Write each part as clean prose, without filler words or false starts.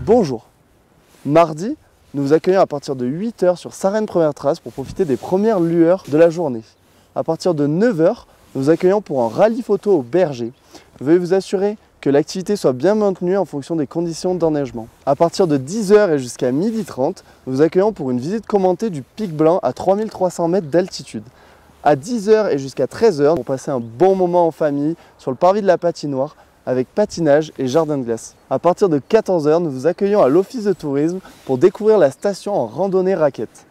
Bonjour. Mardi, nous vous accueillons à partir de 8 h sur Sarenne Première Trace pour profiter des premières lueurs de la journée. À partir de 9 h, nous vous accueillons pour un rallye photo au Berger. Veuillez vous assurer que l'activité soit bien maintenue en fonction des conditions d'enneigement. À partir de 10 h et jusqu'à 12h30, nous vous accueillons pour une visite commentée du Pic Blanc à 3300 mètres d'altitude. À 10 h et jusqu'à 13 h, pour passer un bon moment en famille sur le parvis de la patinoire avec patinage et jardin de glace. À partir de 14 h, nous vous accueillons à l'office de tourisme pour découvrir la station en randonnée raquette.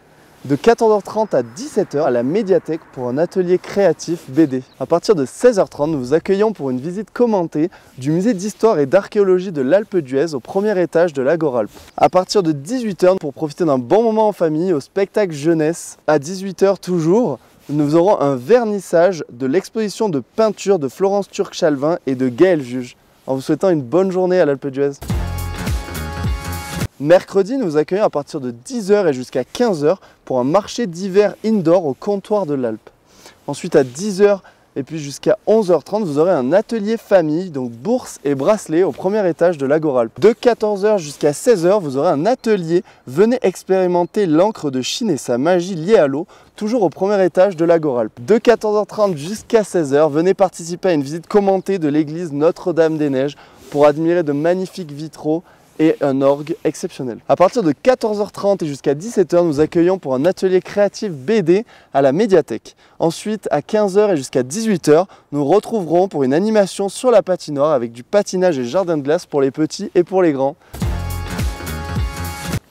De 14h30 à 17 h à la médiathèque pour un atelier créatif BD. À partir de 16h30, nous vous accueillons pour une visite commentée du musée d'histoire et d'archéologie de l'Alpe d'Huez au premier étage de l'Agoralp. À partir de 18 h, pour profiter d'un bon moment en famille au spectacle jeunesse, à 18 h toujours, nous aurons un vernissage de l'exposition de peinture de Florence Turc-Chalvin et de Gaël Juge, en vous souhaitant une bonne journée à l'Alpe d'Huez. Mercredi, nous vous accueillons à partir de 10 h et jusqu'à 15 h pour un marché d'hiver indoor au comptoir de l'Alpe. Ensuite, à 10 h et puis jusqu'à 11h30, vous aurez un atelier famille, donc bourse et bracelet au premier étage de l'Agoralp. De 14 h jusqu'à 16 h, vous aurez un atelier Venez expérimenter l'encre de Chine et sa magie liée à l'eau, toujours au premier étage de l'Agoralp. De 14h30 jusqu'à 16 h, venez participer à une visite commentée de l'église Notre-Dame-des-Neiges pour admirer de magnifiques vitraux et un orgue exceptionnel. À partir de 14h30 et jusqu'à 17 h, nous accueillons pour un atelier créatif BD à la médiathèque. Ensuite, à 15 h et jusqu'à 18 h, nous retrouverons pour une animation sur la patinoire avec du patinage et jardin de glace pour les petits et pour les grands.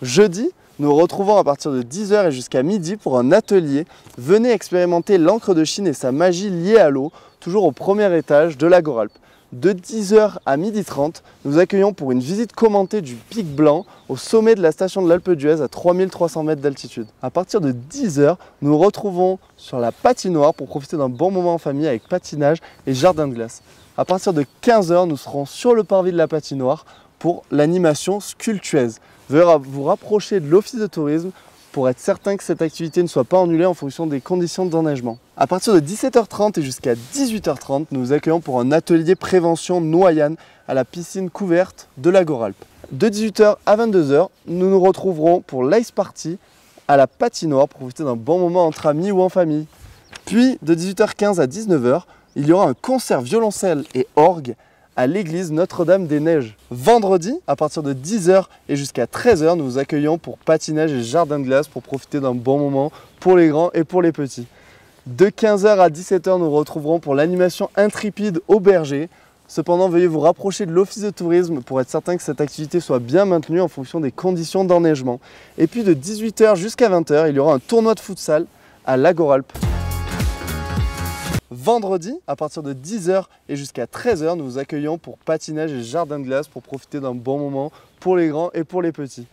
Jeudi, nous retrouvons à partir de 10 h et jusqu'à midi pour un atelier Venez expérimenter l'encre de Chine et sa magie liée à l'eau, toujours au premier étage de l'Agoralp. De 10 h à 12h30, nous accueillons pour une visite commentée du Pic Blanc au sommet de la station de l'Alpe d'Huez à 3300 mètres d'altitude. À partir de 10 h, nous nous retrouvons sur la patinoire pour profiter d'un bon moment en famille avec patinage et jardin de glace. À partir de 15 h, nous serons sur le parvis de la patinoire pour l'animation Sculptuez. Veuillez vous rapprocher de l'office de tourisme pour être certain que cette activité ne soit pas annulée en fonction des conditions d'enneigement. À partir de 17h30 et jusqu'à 18h30, nous vous accueillons pour un atelier prévention noyade à la piscine couverte de l'Agoralp. De 18 h à 22 h, nous nous retrouverons pour l'ice party à la patinoire pour profiter d'un bon moment entre amis ou en famille. Puis de 18h15 à 19 h, il y aura un concert violoncelle et orgue à l'église Notre-Dame-des-Neiges. Vendredi, à partir de 10 h et jusqu'à 13 h, nous vous accueillons pour patinage et jardin de glace pour profiter d'un bon moment pour les grands et pour les petits. De 15 h à 17 h, nous retrouverons pour l'animation intrépide au Berger. Cependant, veuillez vous rapprocher de l'office de tourisme pour être certain que cette activité soit bien maintenue en fonction des conditions d'enneigement. Et puis de 18 h jusqu'à 20 h, il y aura un tournoi de futsal à l'Agoralp. Vendredi, à partir de 10 h et jusqu'à 13 h, nous vous accueillons pour patinage et jardin de glace pour profiter d'un bon moment pour les grands et pour les petits.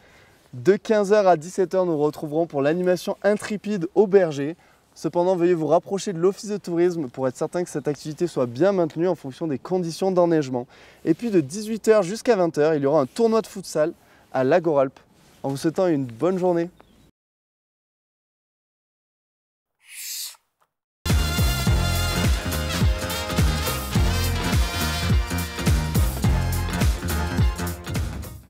De 15 h à 17 h, nous retrouverons pour l'animation intrépide au Berger. Cependant, veuillez vous rapprocher de l'office de tourisme pour être certain que cette activité soit bien maintenue en fonction des conditions d'enneigement. Et puis de 18 h jusqu'à 20 h, il y aura un tournoi de futsal à l'Agoralp. En vous souhaitant une bonne journée.